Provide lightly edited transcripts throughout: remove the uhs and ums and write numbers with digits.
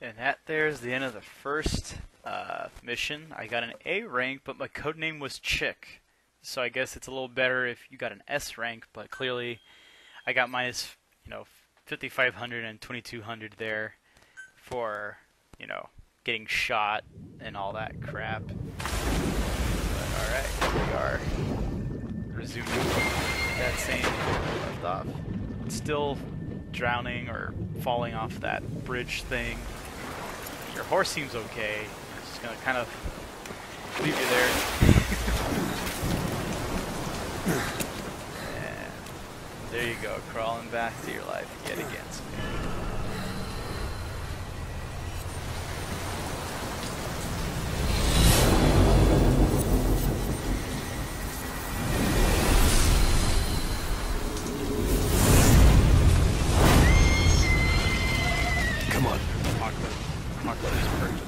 And that there's the end of the first mission. I got an A rank, but my codename was Chick. So I guess it's a little better if you got an S rank, but clearly I got minus, 5,500 and 2,200 there for, getting shot and all that crap. But alright, here we are. Resuming that same left off. Still drowning or falling off that bridge thing. Your horse seems okay. I'm just gonna kind of leave you there. And there you go, crawling back to your life yet again.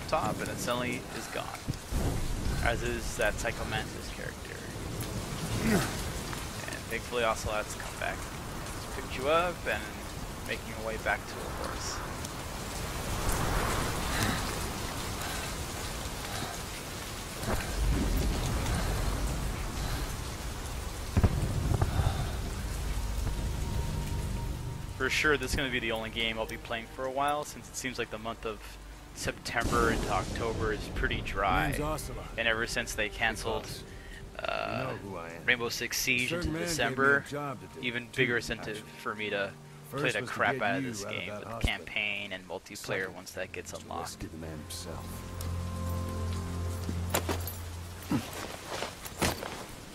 Top, and it suddenly is gone, as is that Psycho Mantis character. And thankfully Ocelot's come back. Just picked you up and making your way back to a horse. For sure, this is going to be the only game I'll be playing for a while, since it seems like the month of September into October is pretty dry, and ever since they canceled Rainbow Six Siege into December, even bigger incentive for me to play the crap out of this game with the campaign and multiplayer once that gets unlocked.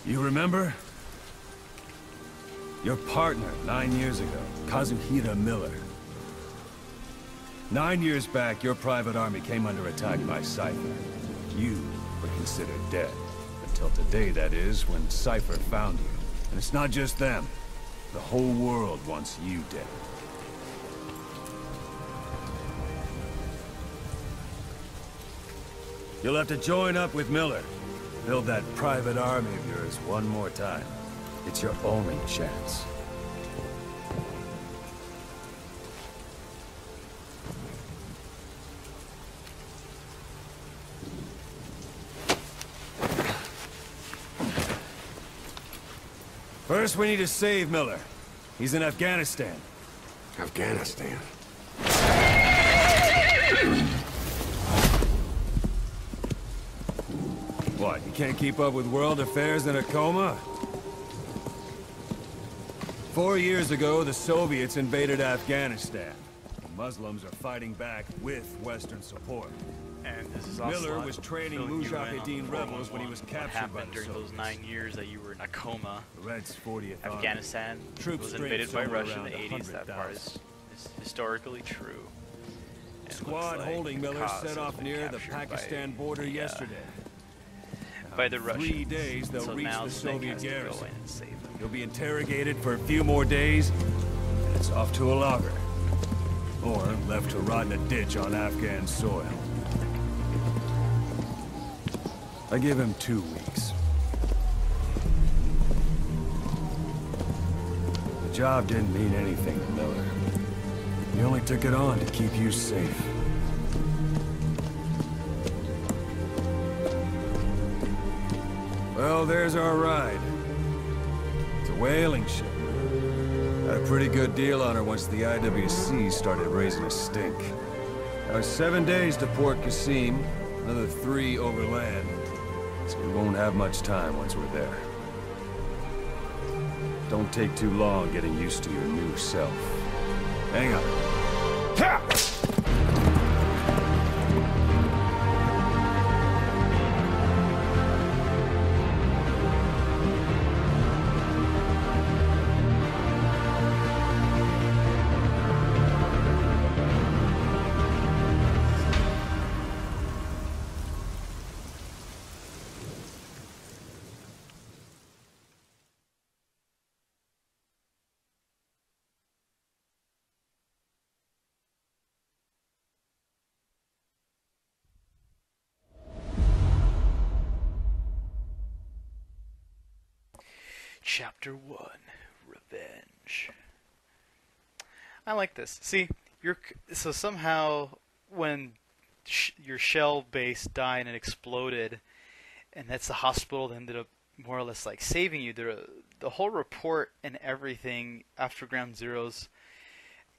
You remember? Your partner 9 years ago, Kazuhira Miller. 9 years back, your private army came under attack by Cypher. You were considered dead. Until today, that is, when Cypher found you. And it's not just them. The whole world wants you dead. You'll have to join up with Miller. Build that private army of yours one more time. It's your only chance. First, we need to save Miller. He's in Afghanistan. Afghanistan? What, you can't keep up with world affairs in a coma? 4 years ago, the Soviets invaded Afghanistan. The Muslims are fighting back with Western support. And this is Miller was training Mujahideen rebels when he was captured by the during those 9 years that you were in a coma. The Red's 40th Afghanistan was invaded by Russia in the 80s. That part is historically true. And squad like holding Miller Kaz set off near the Pakistan border yesterday. By the Russians. 3 days, they'll reach the Soviet garrison. Save them. You'll be interrogated for a few more days, and it's off to a lager. Or left to rot in a ditch on Afghan soil. I give him 2 weeks. The job didn't mean anything to Miller. He only took it on to keep you safe. Well, there's our ride. It's a whaling ship. Had a pretty good deal on her once the IWC started raising a stink. Now 7 days to Port Qasim, another 3 overland. So we won't have much time once we're there. Don't take too long getting used to your new self. Hang on. Ha! Chapter 1, Revenge. I like this. See, so somehow when your shell base died and exploded, and that's the hospital that ended up more or less like saving you. The whole report and everything after Ground Zeroes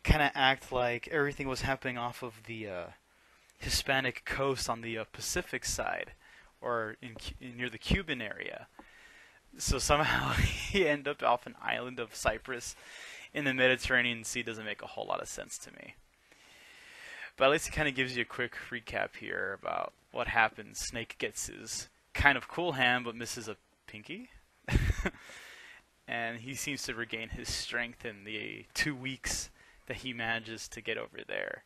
kind of act like everything was happening off of the Hispanic coast on the Pacific side, or near the Cuban area. So somehow he ended up off an island of Cyprus in the Mediterranean Sea. Doesn't make a whole lot of sense to me. But at least it kind of gives you a quick recap here about what happens. Snake gets his kind of cool hand, but misses a pinky. And he seems to regain his strength in the 2 weeks that he manages to get over there.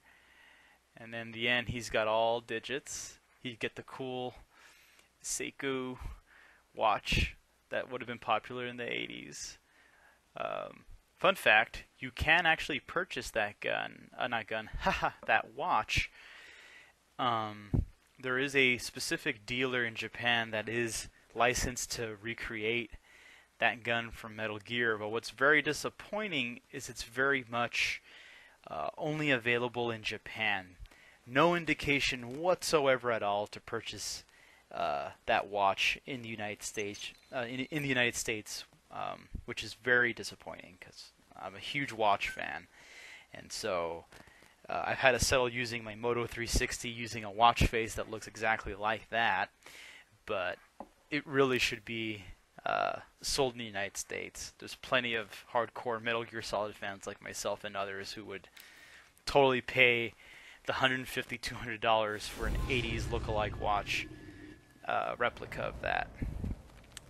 And then in the end, he's got all digits. He get the cool Seiko watch that would have been popular in the 80s. Fun fact, you can actually purchase that that watch. There is a specific dealer in Japan that is licensed to recreate that gun from Metal Gear, but what's very disappointing is it's very much only available in Japan. No indication whatsoever at all to purchase that watch in the United States. In the United States, which is very disappointing because I'm a huge watch fan, and so I've had to settle using my Moto 360 using a watch face that looks exactly like that, but it really should be sold in the United States. There's plenty of hardcore Metal Gear Solid fans like myself and others who would totally pay the $150, $200 for an 80s lookalike watch replica of that.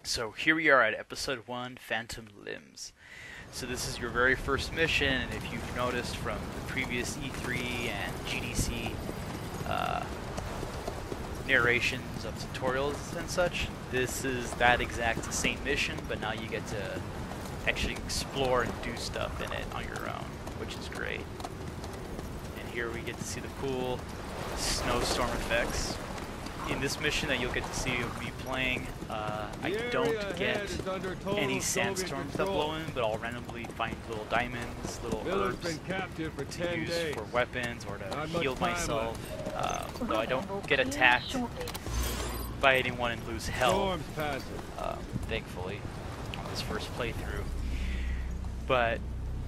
So here we are at episode 1, Phantom Limbs. So this is your very first mission, and if you've noticed from the previous E3 and GDC narrations of tutorials and such, this is that exact same mission, but now you get to actually explore and do stuff in it on your own, which is great. And here we get to see the cool snowstorm effects. In this mission that you'll get to see me playing, I don't get any sandstorms that blow in, but I'll randomly find little diamonds, little herbs to use for weapons or to heal myself, though I don't get attacked by anyone and lose health, thankfully, on this first playthrough. But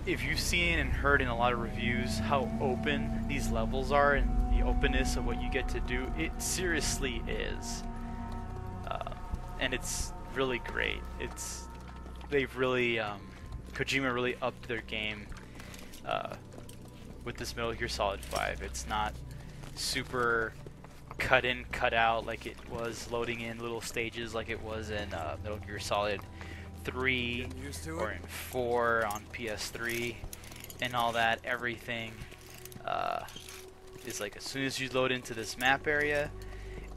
if you've seen and heard in a lot of reviews how open these levels are and the openness of what you get to do, it seriously is. And it's really great. They've really, Kojima really upped their game with this Metal Gear Solid 5. It's not super cut in, cut out like it was loading in little stages like it was in Metal Gear Solid 3 or in 4 on PS3 and all that. Everything is like as soon as you load into this map area,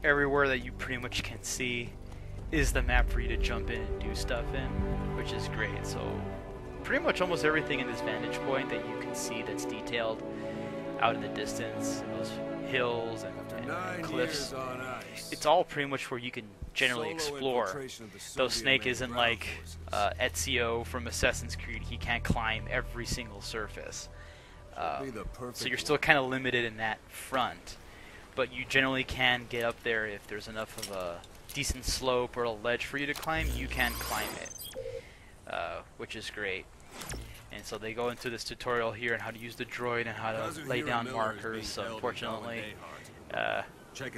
everywhere that you pretty much can see is the map for you to jump in and do stuff in, which is great. So pretty much almost everything in this vantage point that you can see that's detailed out in the distance, those hills and cliffs, it's all pretty much where you can generally explore. Though Snake isn't like Ezio from Assassin's Creed, he can't climb every single surface. So you're still kind of limited in that front, but you generally can get up there if there's enough of a decent slope or a ledge for you to climb. You can climb it, which is great. And so they go into this tutorial here on how to use the droid and how to lay down markers. So unfortunately,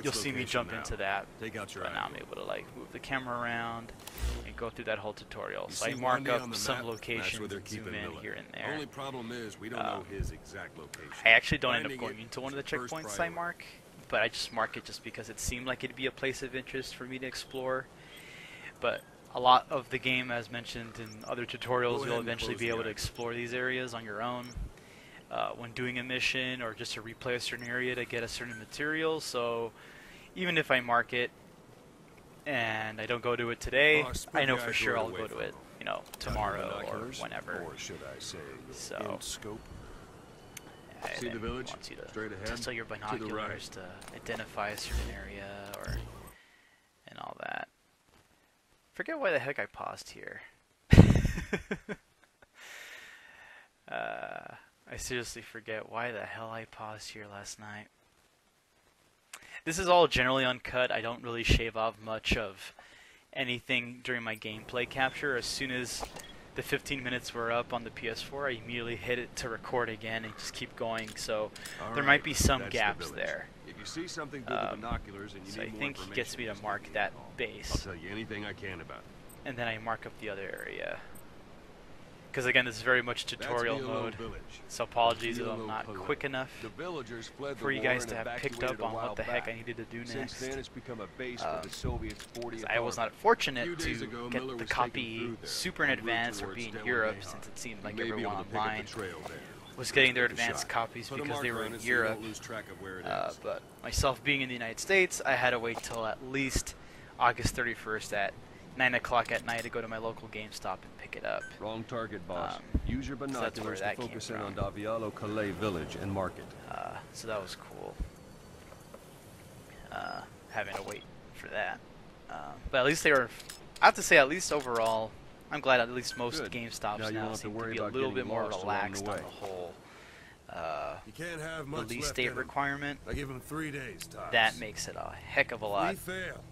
you'll see me jump into that, but now I'm able to like move the camera around and go through that whole tutorial. So I mark up some locations and zoom in here and there. Only problem is we don't know his exact location. I actually don't end up going into one of the checkpoints I mark, but I just mark it just because it seemed like it'd be a place of interest for me to explore. But a lot of the game, as mentioned in other tutorials, you'll eventually be able to explore these areas on your own when doing a mission or just to replay a certain area to get a certain material. So even if I mark it and I don't go to it today, I know for sure I'll go to it, you know, tomorrow or whenever. Or should I say, So scope? See the village? Wants you to Straight ahead? test out your binoculars to identify a certain area or and all that. Forget why the heck I paused here. I seriously forget why the hell I paused here last night. This is all generally uncut. I don't really shave off much of anything during my gameplay capture. As soon as the 15 minutes were up on the PS4, I immediately hit it to record again and just keep going. So there might be some gaps there. If you see something through the binoculars and you So need I more think he gets me to information, mark just that call. I'll base, tell you anything I can about it. and then I mark up the other area. Because again, this is very much tutorial That's Vilo mode. Village. So apologies if Vilo I'm not Polo. quick enough The villagers fled for the you war guys and to have picked evacuated up a on what while the heck back. I needed to do Since next. then, it's become a base for the Soviets' 40th I was Army. not fortunate Few days to ago, get Miller the was taken copy through there, super in en route advance or towards be in Stella Europe, Mayhaw. since it seemed You like may be everyone able to pick up online the trail there. was getting their Give it a advanced shot. copies Put a because they marker were on in it so you Europe. won't lose track of where it is. But myself being in the United States, I had to wait till at least August 31st at 9 o'clock at night to go to my local GameStop and pick it up. Wrong target, boss. Use your so that's where binoculars to that came focus in from. on Davialo Calais village and mark it. So that was cool. Having to wait for that. But at least they were, I have to say, at least overall, I'm glad at least most Good. GameStops Now you now won't have to seem to worry be a about little getting bit more lost along relaxed the on way. the whole You can't have much release left date in 'em. requirement. I give him 3 days, Tops. That makes it a heck of a lot We fail.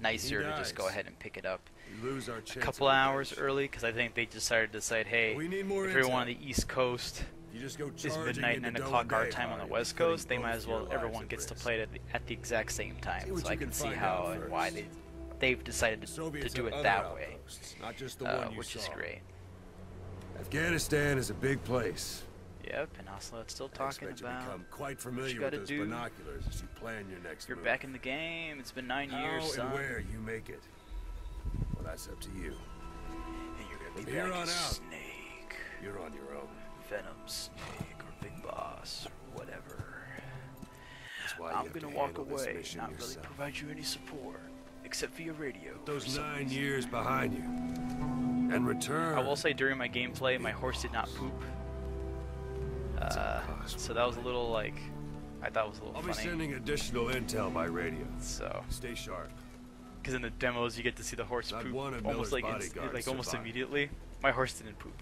nicer he to just go dies. ahead and pick it up We lose our a chance couple of hours revenge. early, because I think they decided to decide, hey, We need more if everyone on intel. the East Coast You just go is charging midnight, into 9 o'clock our Doe time on the Day, West putting Coast, they might both as well, your everyone lives gets to risk. play it at the exact same time. See what So I you can can see find how out and why first. they've decided The to Soviets do have it other that way, outposts, not just the one you which is saw. great. Afghanistan is a big place. Yep, and Ocelot's still I talking expect you to about become quite you familiar with gotta those do. binoculars as you plan your next You're move. back in the game. It's been 9 years, How son. and where you make it, well, that's up to you. And you're gonna be From here back on as out. Snake, You're on your own. Venom Snake, or Big Boss, or whatever. That's why you I'm have to gonna walk handle this away, mission not really yourself. provide you any support, except via radio. for Those some 9 reason. years behind you, and return. I will say during my gameplay, my horse did not poop. So that was a little like, I thought it was a little I'll be funny. sending additional intel by radio. So, Stay sharp. because in the demos you get to see the horse Not poop one of almost Miller's like bodyguards almost survived. immediately. My horse didn't poop,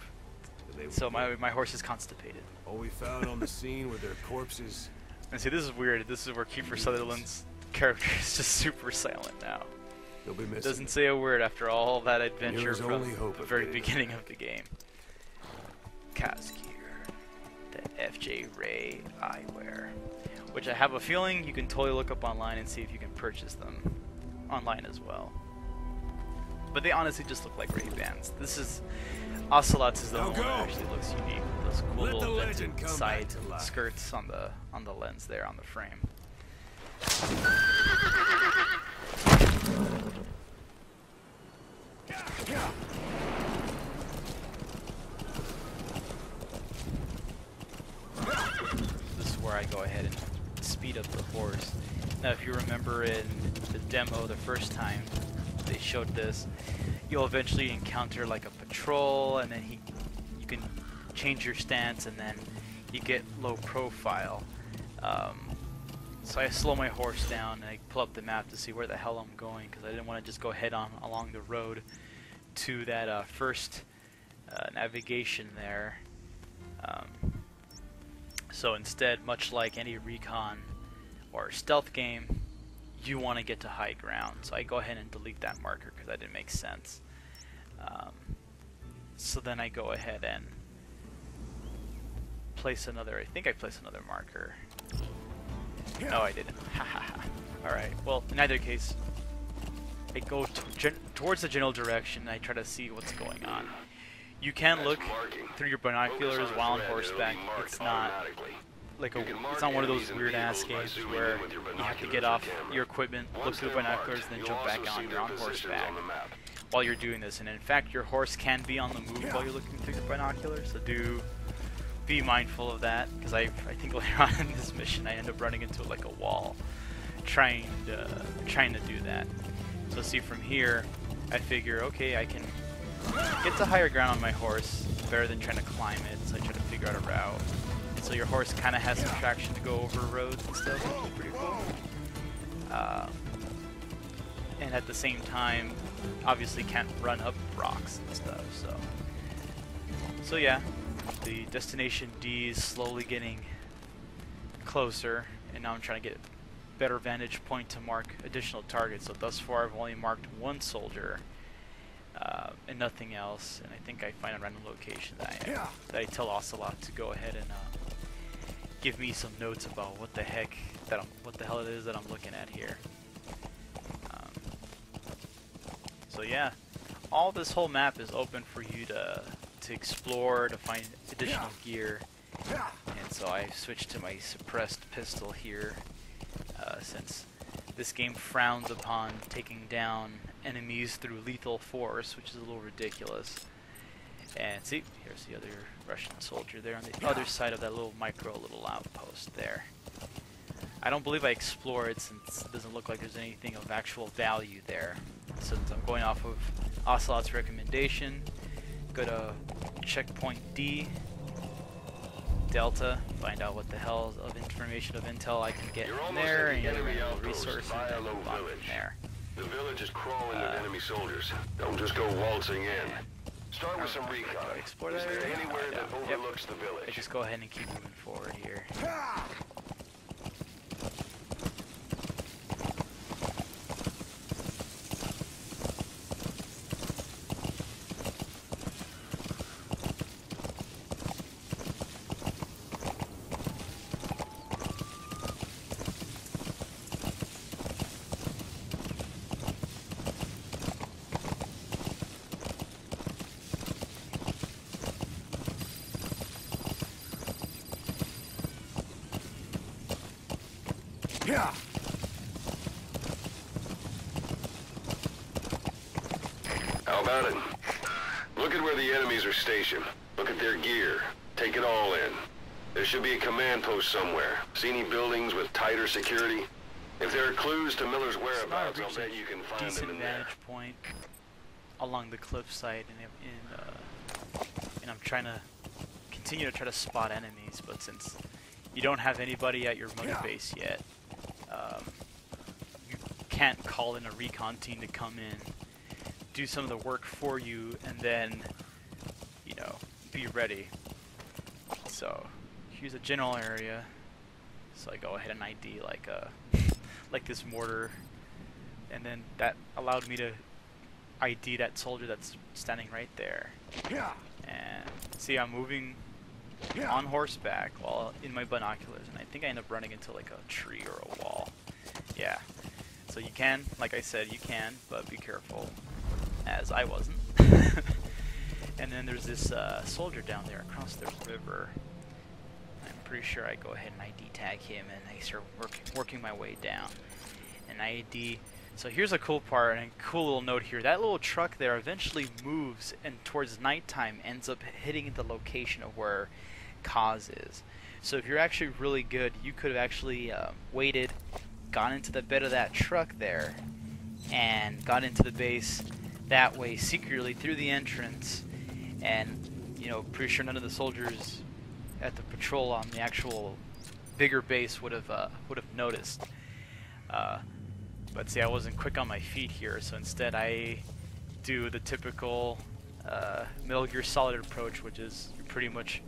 And they were so good. my horse is constipated. All we found on the scene were their corpses. And see, this is weird. This is where Kiefer Sutherland's character is just super silent now. They'll be missing. Doesn't say a word after all that adventure Miller's from only hope the of very getting beginning of the game. Kazkir, the FJ Ray eyewear, which I have a feeling you can totally look up online and see if you can purchase them online as well. But they honestly just look like Ray-Bans. This is Ocelot's is the Now one that go! actually looks unique with those cool Let the little legend vented come side back to life. skirts on the lens there on the frame. This is where I go ahead and speed up the horse. Now, if you remember in the demo the first time they showed this, you'll eventually encounter like a patrol, and then you can change your stance, and then you get low profile. So I slow my horse down and I pull up the map to see where the hell I'm going, because I didn't want to just go head on along the road to that first navigation there. So instead, much like any recon or stealth game, you want to get to high ground. So I go ahead and delete that marker because that didn't make sense. So then I go ahead and place another, I think I placed another marker. No, I didn't. Alright, well, in either case, I go towards the general direction and I try to see what's going on. You can look through your binoculars while on horseback. It's not like it's not one of those weird ass games where you have to get off your equipment, look through the binoculars, and then jump back on. You're on horseback while you're doing this, and in fact, your horse can be on the move while you're looking through your binoculars. So do be mindful of that, because I think later on in this mission I end up running into like a wall, trying to do that. So see, from here, I figure, okay, I can get to higher ground on my horse better than trying to climb it. So I try to figure out a route. And so your horse kind of has some traction to go over roads and stuff, which is pretty cool. And at the same time, obviously can't run up rocks and stuff. So yeah, the destination D is slowly getting closer, and now I'm trying to get better vantage point to mark additional targets. So thus far I've only marked one soldier and nothing else. And I think I find a random location that I tell Ocelot to go ahead and give me some notes about what the hell it is that I'm looking at here. So yeah, all this whole map is open for you to explore, to find additional gear. And so I switched to my suppressed pistol here, since this game frowns upon taking down enemies through lethal force, which is a little ridiculous. And see, here's the other Russian soldier there on the other side of that little outpost there. I don't believe I explored, since it doesn't look like there's anything of actual value there. Since I'm going off of Ocelot's recommendation, go to checkpoint D, Delta, find out what the hell of information of intel I can get from there, and get resources, and move on from there. The village is crawling with enemy soldiers. Don't just go waltzing in. Start with some recon. Explore Is that there area? anywhere that Yep. overlooks the I village? just go ahead and keep moving forward here. How about it? Look at where the enemies are stationed. Look at their gear. Take it all in. There should be a command post somewhere. See any buildings with tighter security? If there are clues to Miller's whereabouts, I'll bet you can find them Decent in there. vantage point along the cliffside, and I'm trying to continue to try to spot enemies, but since you don't have anybody at your motor base yet, you can't call in a recon team to come in, do some of the work for you, and then, you know, be ready. So here's a general area. So I go ahead and ID like this mortar, and then that allowed me to ID that soldier that's standing right there. And see, I'm moving on horseback while in my binoculars, and I think I end up running into like a tree or a wall. Yeah. So you can, like I said, you can, but be careful, as I wasn't. And then there's this soldier down there across the river. I'm pretty sure I go ahead and ID tag him, and I start working my way down. And ID. So here's a cool part and a cool little note here. That little truck there eventually moves, and towards nighttime ends up hitting the location of where Kaz is. So if you're actually really good, you could have actually waited, gone into the bed of that truck there, and got into the base that way secretly through the entrance. And you know, pretty sure none of the soldiers at the patrol on the actual bigger base would have noticed. But see, I wasn't quick on my feet here, so instead I do the typical Metal Gear Solid approach, which is you pretty much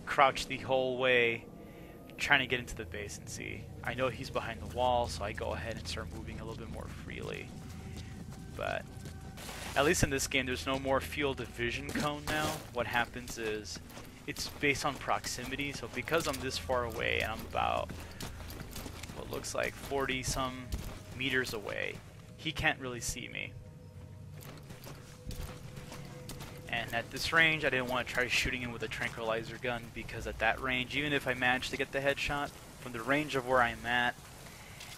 crouch the whole way trying to get into the base. And see, I know he's behind the wall, so I go ahead and start moving a little bit more freely. But at least in this game, there's no more field of vision cone now. What happens is it's based on proximity, so because I'm this far away and I'm about what looks like 40-some meters away, he can't really see me. And at this range, I didn't want to try shooting him with a tranquilizer gun, because at that range, even if I managed to get the headshot, from the range of where I'm at,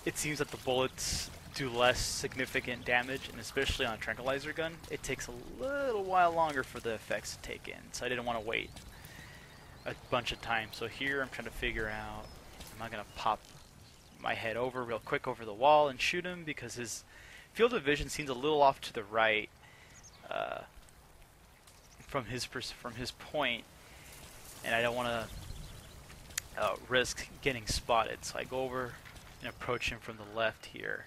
it seems that the bullets do less significant damage, and especially on a tranquilizer gun, it takes a little while longer for the effects to take in. So I didn't want to wait a bunch of time. So here I'm trying to figure out, am I going to pop my head over real quick over the wall and shoot him, because his field of vision seems a little off to the right from his point, and I don't want to risk getting spotted. So I go over and approach him from the left here,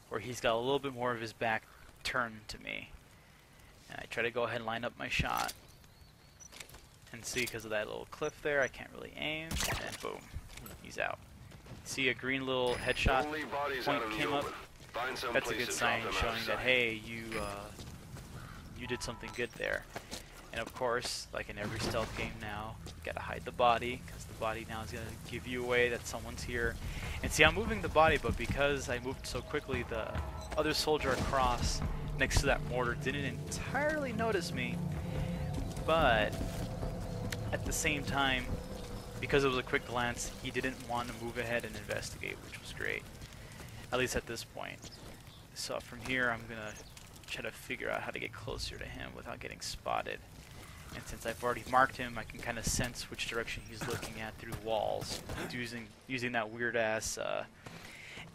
where he's got a little bit more of his back turned to me, and I try to go ahead and line up my shot. And see, because of that little cliff there, I can't really aim, and boom, he's out. See a green little headshot Don't leave bodies point out in the came up. open. Find some That's a place good to drop sign them showing that, outside. hey, you did something good there. And of course, like in every stealth game now, you gotta hide the body, because the body now is gonna give you away that someone's here. And see, I'm moving the body, but because I moved so quickly, the other soldier across next to that mortar didn't entirely notice me. But at the same time, because it was a quick glance, he didn't want to move ahead and investigate, which was great. At least at this point. So from here, I'm gonna try to figure out how to get closer to him without getting spotted. And since I've already marked him, I can kind of sense which direction he's looking at through walls, using that weird ass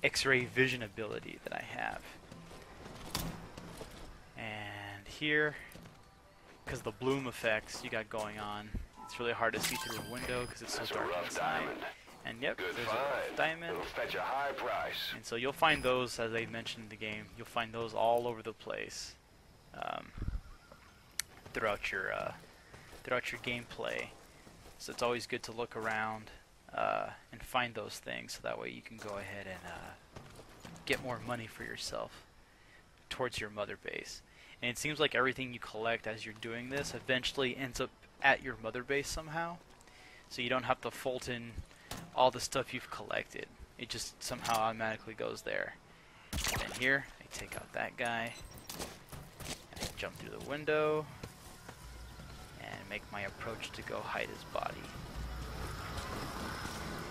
X-ray vision ability that I have. And here, because the bloom effects you got going on, it's really hard to see through a window because it's so That's a dark rough inside. diamond. And yep, Good there's a rough find. diamond. It'll fetch a high price. And so you'll find those, as I mentioned in the game, you'll find those all over the place throughout your gameplay. So it's always good to look around and find those things, so that way you can go ahead and get more money for yourself towards your mother base. And it seems like everything you collect as you're doing this eventually ends up at your mother base somehow. So you don't have to Fulton all the stuff you've collected. It just somehow automatically goes there. And then here, I take out that guy, and I jump through the window, and make my approach to go hide his body.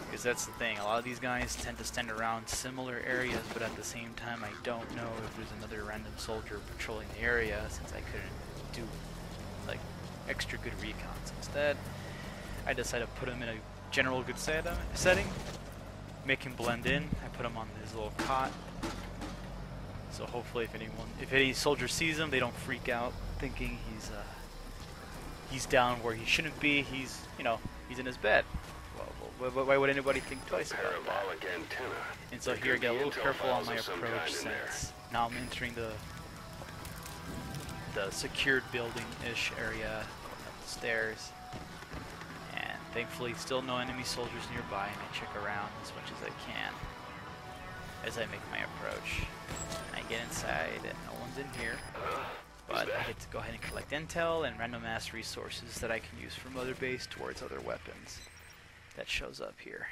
Because that's the thing, a lot of these guys tend to stand around similar areas, but at the same time I don't know if there's another random soldier patrolling the area, since I couldn't do like extra good recons. Instead, I decided to put him in a general good setting, make him blend in. I put him on his little cot, so hopefully if any soldier sees him, they don't freak out thinking he's down where he shouldn't be. He's in his bed. Well, why would anybody think twice about that? Parabolic antenna. And so There here I could get a be little intel careful on files my of some kind approach, in there. since now I'm entering the secured building-ish area, stairs, and thankfully still no enemy soldiers nearby, and I check around as much as I can as I make my approach. I get inside and no one's in here, but I get to go ahead and collect intel and random ass resources that I can use from Mother Base towards other weapons that shows up here.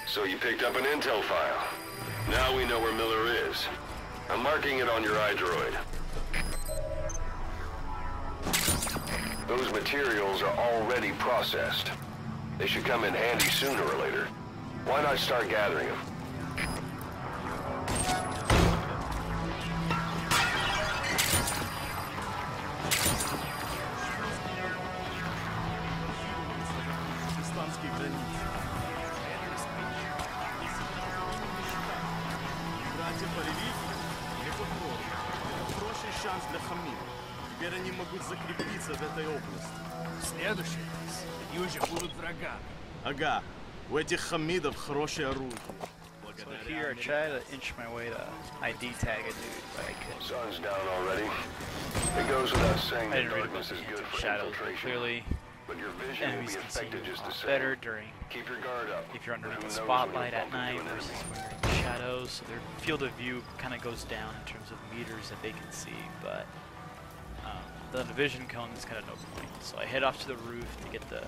So you picked up an intel file. Now we know where Miller is. I'm marking it on your iDroid. Those materials are already processed. They should come in handy sooner or later. Why not start gathering them? Шанс для Хамида. Теперь они могут закрепиться в этой области. Следующий раз они уже будут врагами. Ага, у этих Хамидов хорошее оружие. So here I try to inch my way to ID tag a dude, but I couldn't. Sun's down already. It goes without saying I that didn't really darkness look is at good the for shadows, but infiltration. clearly But your vision will enemies be can see affected you a just the lot same. better during Keep your guard up. if you're underneath Who the knows when spotlight you'll at bump into night an versus enemy. when you're in the shadows. So their field of view kind of goes down in terms of meters that they can see, but the vision cone is kind of no point. So I head off to the roof to get the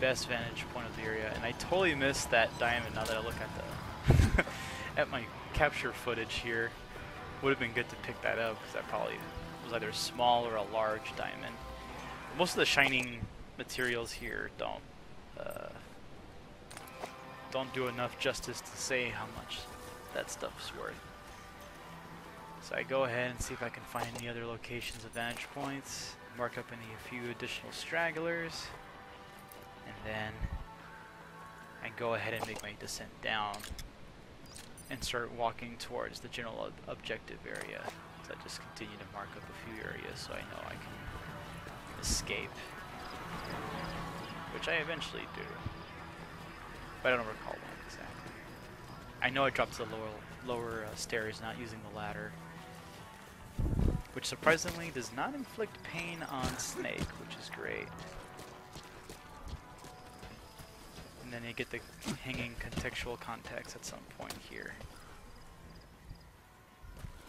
best vantage point of the area, and I totally missed that diamond. Now that I look at the at my capture footage here, would have been good to pick that up because that probably was either a small or a large diamond. Most of the shining materials here don't do enough justice to say how much that stuff's worth. So I go ahead and see if I can find any other locations of vantage points, mark up a few additional stragglers, and then I go ahead and make my descent down and start walking towards the general objective area. So I just continue to mark up a few areas so I know I can escape, which I eventually do. but I don't recall when exactly. I know I dropped to the lower stairs, not using the ladder, which surprisingly does not inflict pain on Snake, which is great. And then you get the hanging contextual context at some point here.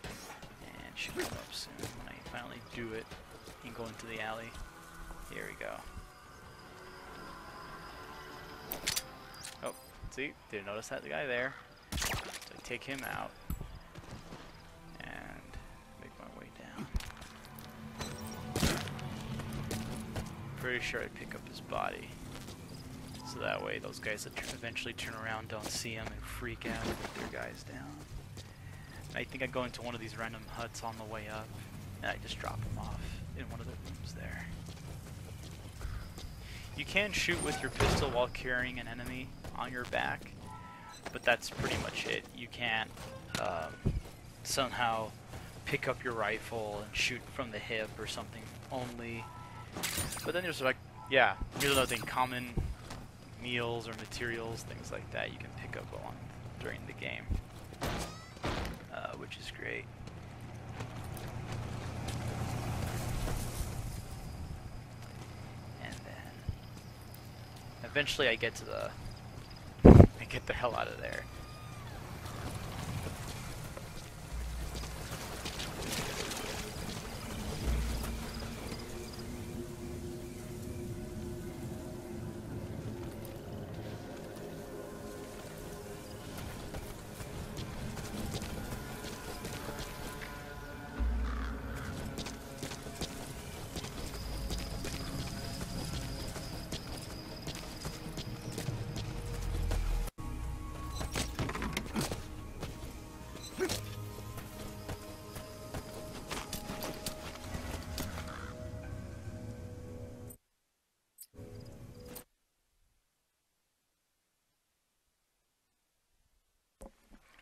And should come up soon when I finally do it and go into the alley. Here we go. Oh, see? Didn't notice that guy there. So I take him out and make my way down. Pretty sure I pick up his body. So that way those guys that eventually turn around don't see him and freak out and put their guys down. And I think I go into one of these random huts on the way up and I just drop him off in one of the rooms there. You can shoot with your pistol while carrying an enemy on your back, but that's pretty much it. You can't somehow pick up your rifle and shoot from the hip or something only. But then there's like, yeah, here's another thing, common meals or materials, things like that you can pick up on during the game, which is great. And then eventually I get to the get the hell out of there.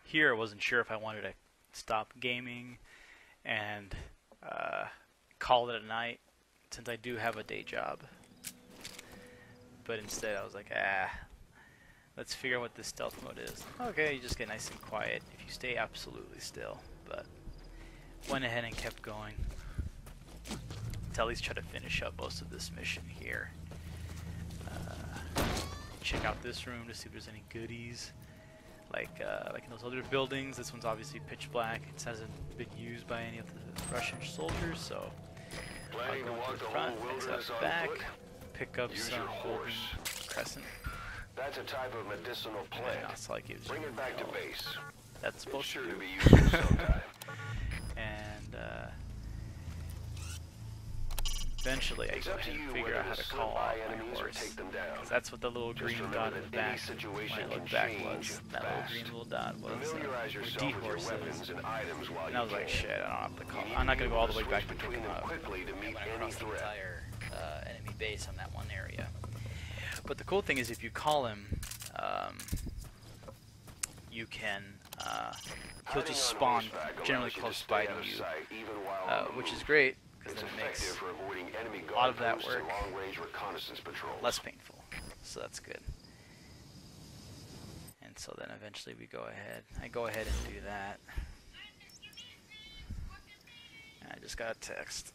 Here I wasn't sure if I wanted to stop gaming and call it a night, since I do have a day job. But instead I was like, let's figure out what this stealth mode is. Okay, you just get nice and quiet if you stay absolutely still. But went ahead and kept going to at least try to finish up most of this mission here. Check out this room to see if there's any goodies. Like in those other buildings, this one's obviously pitch black. It hasn't been used by any of the Russian soldiers, so I'll go into the front, exit the back, pick up some golden crescent. That's a type of medicinal plant. That's all it gives you. Bring it back to base. That's supposed Sure to to do. be useful sometime. And eventually I go ahead and figure out how to call off my horse. Because that's what the little green dot in the back, when I look back, was. That little green little dot was where D-Horse is. And I was like, shit, I don't have to call. I'm not going to go all the way back to pick him up. I went across the entire enemy base on that one area. But the cool thing is if you call him, you can, he'll just spawn generally close by to you, which is great. Because then it makes a lot of that work less painful, so that's good. And so then eventually I go ahead and do that. And I just got a text.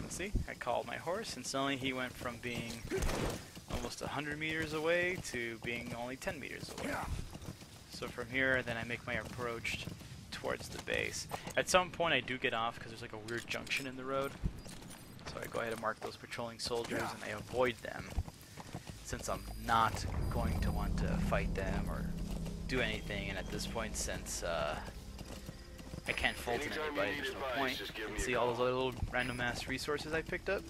See, I called my horse, and suddenly he went from being almost 100 meters away to being only 10 meters away. So from here, then I make my approach towards the base. At some point, I do get off because there's like a weird junction in the road. So I go ahead and mark those patrolling soldiers, and I avoid them, since I'm not going to want to fight them or do anything. And at this point, since I can't fault anybody, there's no point. And see all those other little random ass resources I picked up?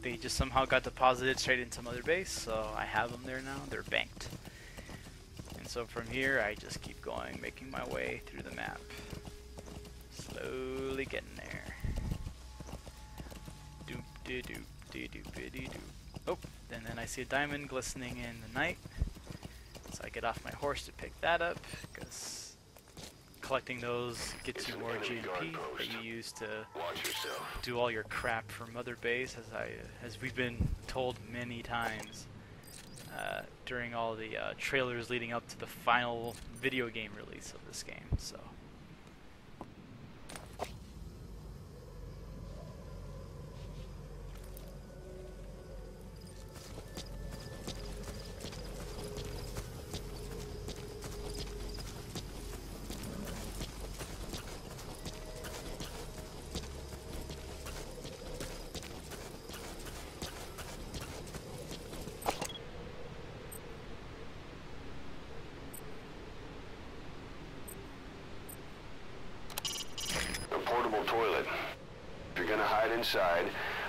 They just somehow got deposited straight into some other base, so I have them there now. They're banked. And so from here, I just keep going, making my way through the map. Slowly getting there. Doop de doop de doop de doop. Oh, and then I see a diamond glistening in the night. So So I get off my horse to pick that up, because collecting those gets you more GMP that you use to Watch yourself. do all your crap for Mother Base, as we've been told many times during all the trailers leading up to the final video game release of this game. So. Portable toilet. If you're gonna hide inside,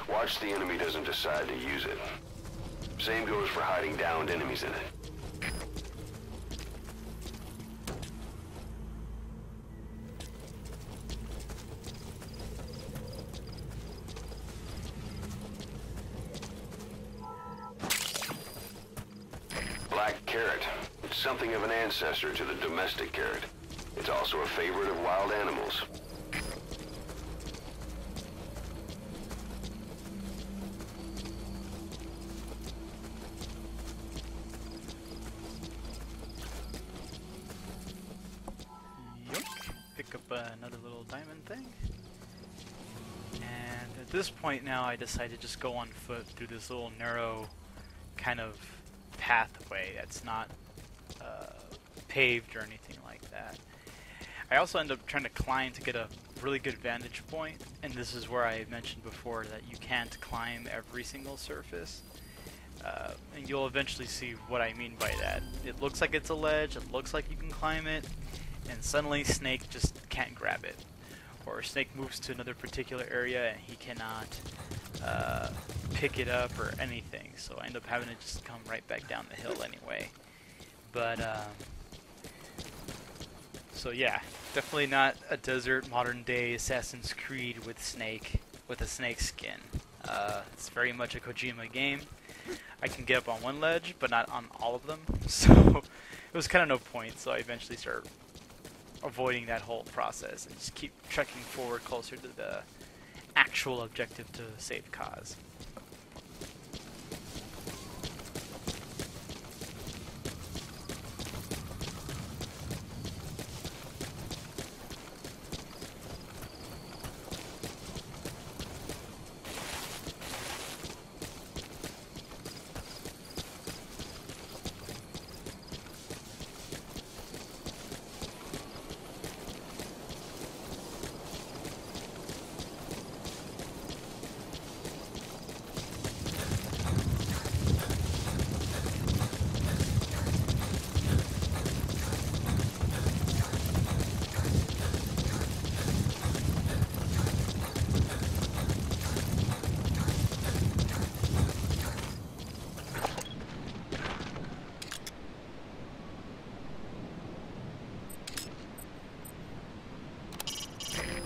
watch the enemy doesn't decide to use it. Same goes for hiding downed enemies in it. Black carrot. It's something of an ancestor to the domestic carrot. It's also a favorite of wild animals. Pick up another little diamond thing. And at this point now I decide to just go on foot through this little narrow kind of pathway that's not paved or anything like that. I also end up trying to climb to get a really good vantage point, and this is where I mentioned before that you can't climb every single surface. And you'll eventually see what I mean by that. It looks like it's a ledge, it looks like you can climb it, and suddenly Snake just can't grab it. Or Snake moves to another particular area and he cannot pick it up or anything, so I end up having to just come right back down the hill anyway. But, so yeah, definitely not a desert modern day Assassin's Creed with a snake skin. It's very much a Kojima game. I can get up on one ledge, but not on all of them, so it was kind of no point, so I eventually started avoiding that whole process and just keep trekking forward closer to the actual objective to save Kaz.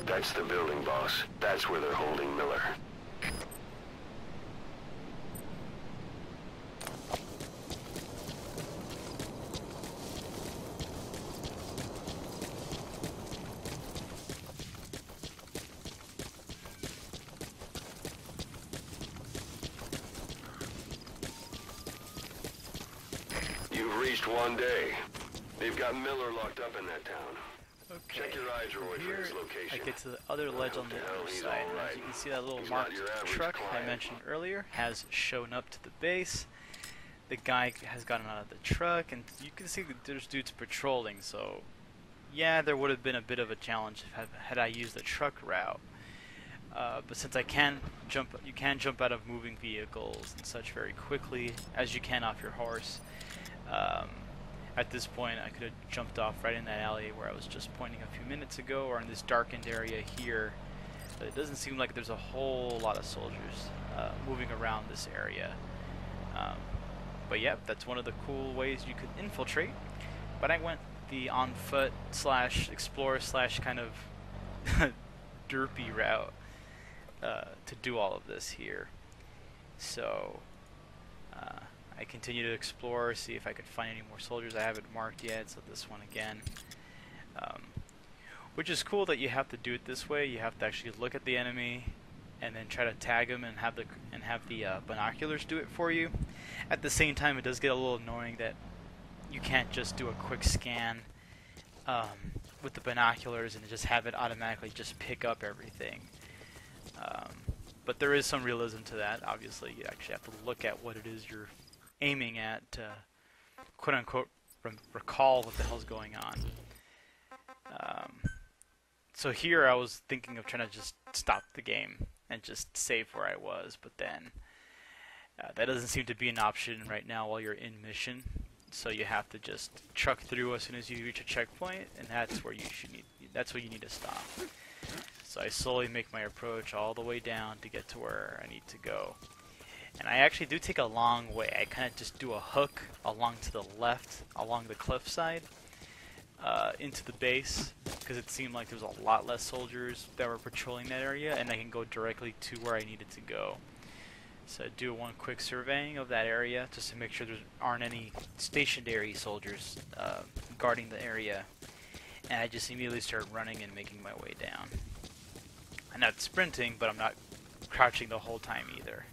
That's the building, boss. That's where they're holding Miller. You've reached one day. They've got Miller locked up in that town. Okay, Check your eye droid for here his location. I get to the other ledge on the other he's side, and alright. as you can see, that little He's not marked your average truck I client. mentioned earlier has shown up to the base. The guy has gotten out of the truck, and you can see that there's dudes patrolling, so yeah, there would have been a bit of a challenge had I used the truck route. But since you can jump out of moving vehicles and such very quickly as you can off your horse. At this point, I could have jumped off right in that alley where I was just pointing a few minutes ago, or in this darkened area here. But it doesn't seem like there's a whole lot of soldiers moving around this area. But yeah, that's one of the cool ways you could infiltrate. But I went the on foot / explore / kind of derpy route to do all of this here. So I continue to explore, see if I could find any more soldiers I haven't marked yet. So this one again, which is cool that you have to do it this way. You have to actually look at the enemy and then try to tag them and have the binoculars do it for you. At the same time, it does get a little annoying that you can't just do a quick scan with the binoculars and just have it automatically just pick up everything. But there is some realism to that. Obviously, you actually have to look at what it is you're aiming at to quote-unquote recall what the hell's going on. So here I was thinking of trying to just stop the game and just save where I was, but then that doesn't seem to be an option right now while you're in mission. So you have to just truck through as soon as you reach a checkpoint, and that's where that's where you need to stop. So I slowly make my approach all the way down to get to where I need to go. And I actually do take a long way. I kind of just do a hook along to the left, along the cliffside, into the base, because it seemed like there was a lot less soldiers that were patrolling that area, and I can go directly to where I needed to go. So I do one quick surveying of that area just to make sure there aren't any stationary soldiers guarding the area. And I just immediately start running and making my way down. I'm not sprinting, but I'm not crouching the whole time either.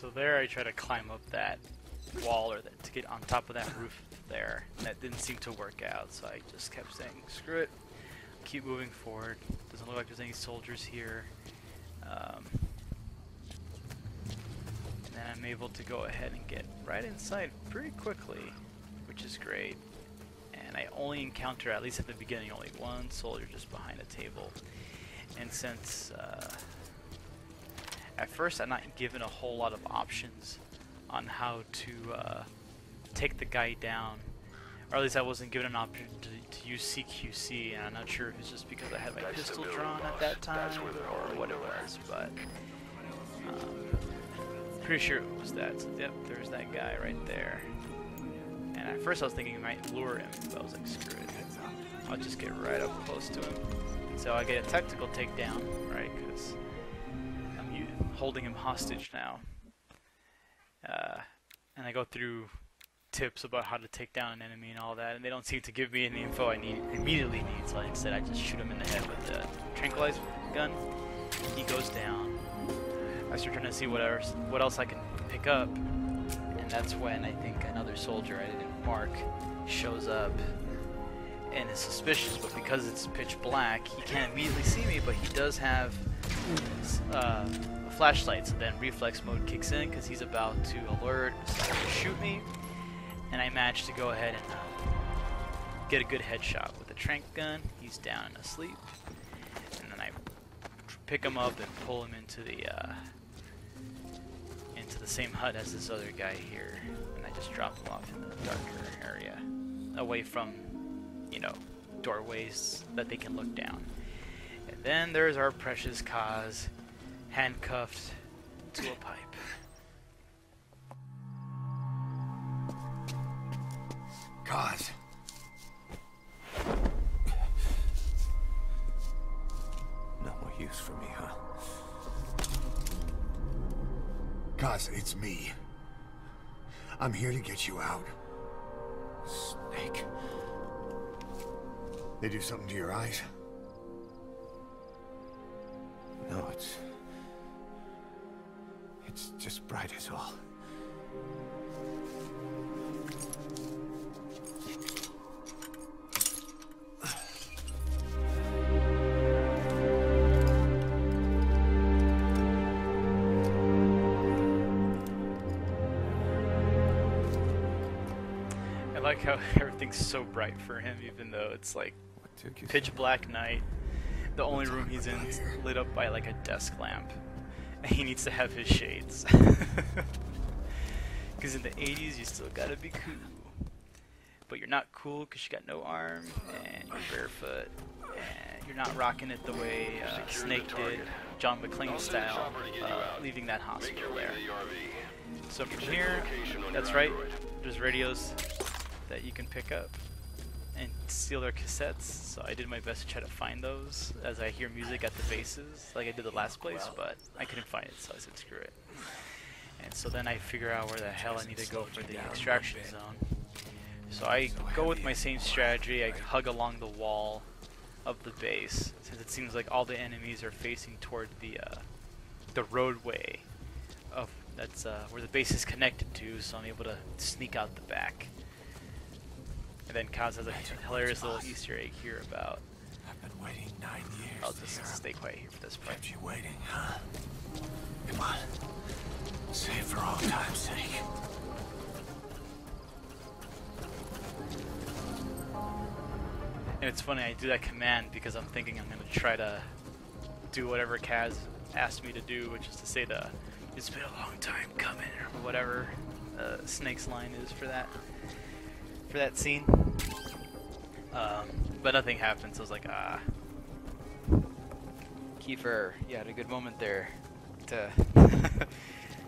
So there I try to climb up that wall or to get on top of that roof there, and that didn't seem to work out, so I just kept saying, screw it, keep moving forward. Doesn't look like there's any soldiers here. And then I'm able to go ahead and get right inside pretty quickly, which is great. And I only encounter, at least at the beginning, only one soldier just behind a table. And since at first I'm not given a whole lot of options on how to take the guy down, or at least I wasn't given an option to use CQC, and I'm not sure if it's just because I had my pistol drawn at that time or what it was, but pretty sure it was that. So, yep, there's that guy right there. And at first I was thinking I might lure him, but I was like, screw it, I'll just get right up close to him. So I get a tactical takedown, right, because I'm holding him hostage now. And I go through tips about how to take down an enemy and all that, and they don't seem to give me any info I immediately need, so instead I just shoot him in the head with the tranquilizer gun. He goes down. I start trying to see what else I can pick up, and that's when I think another soldier I didn't mark shows up and is suspicious, but because it's pitch black, he can't immediately see me, but he does have a flashlight, so then reflex mode kicks in because he's about to alert, to shoot me, and I managed to go ahead and get a good headshot with the tranq gun. He's down and asleep, and then I pick him up and pull him into the same hut as this other guy here, and I just drop him off in the darker area, away from, you know, doorways that they can look down. And then there's our precious Kaz, handcuffed to a pipe. Kaz. No more use for me, huh? Kaz, it's me. I'm here to get you out. Snake. They do something to your eyes? No, it's just bright as all. like how everything's so bright for him, even though it's like What took you pitch black night. The only room he's in is lit up by like a desk lamp. And he needs to have his shades. Because in the 80s, you still gotta be cool. But you're not cool because you got no arm, and you're barefoot, and you're not rocking it the way Snake did, John McClane style, leaving that hospital there. So from here, that's right, there's radios that you can pick up and steal their cassettes. So I did my best to try to find those as I hear music at the bases, like I did the last place, but I couldn't find it, so I said screw it. And so then I figure out where the hell I need to go for the extraction zone. So I go with my same strategy. I hug along the wall of the base, since it seems like all the enemies are facing toward the roadway of that's where the base is connected to. So I'm able to sneak out the back. And then Kaz has a hilarious little Easter egg here about. I've been waiting 9 years. I'll just stay quiet here for this part. Kept you waiting, huh? Come on. Say it for all time's sake. And it's funny, I do that command because I'm thinking I'm going to try to do whatever Kaz asked me to do, which is to say it's been a long time coming, or whatever Snake's line is for that scene. But nothing happened, so I was like, Kiefer, you had a good moment there to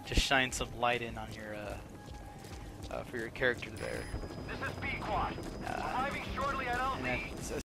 just shine some light in on your for your character there. This is Pequod.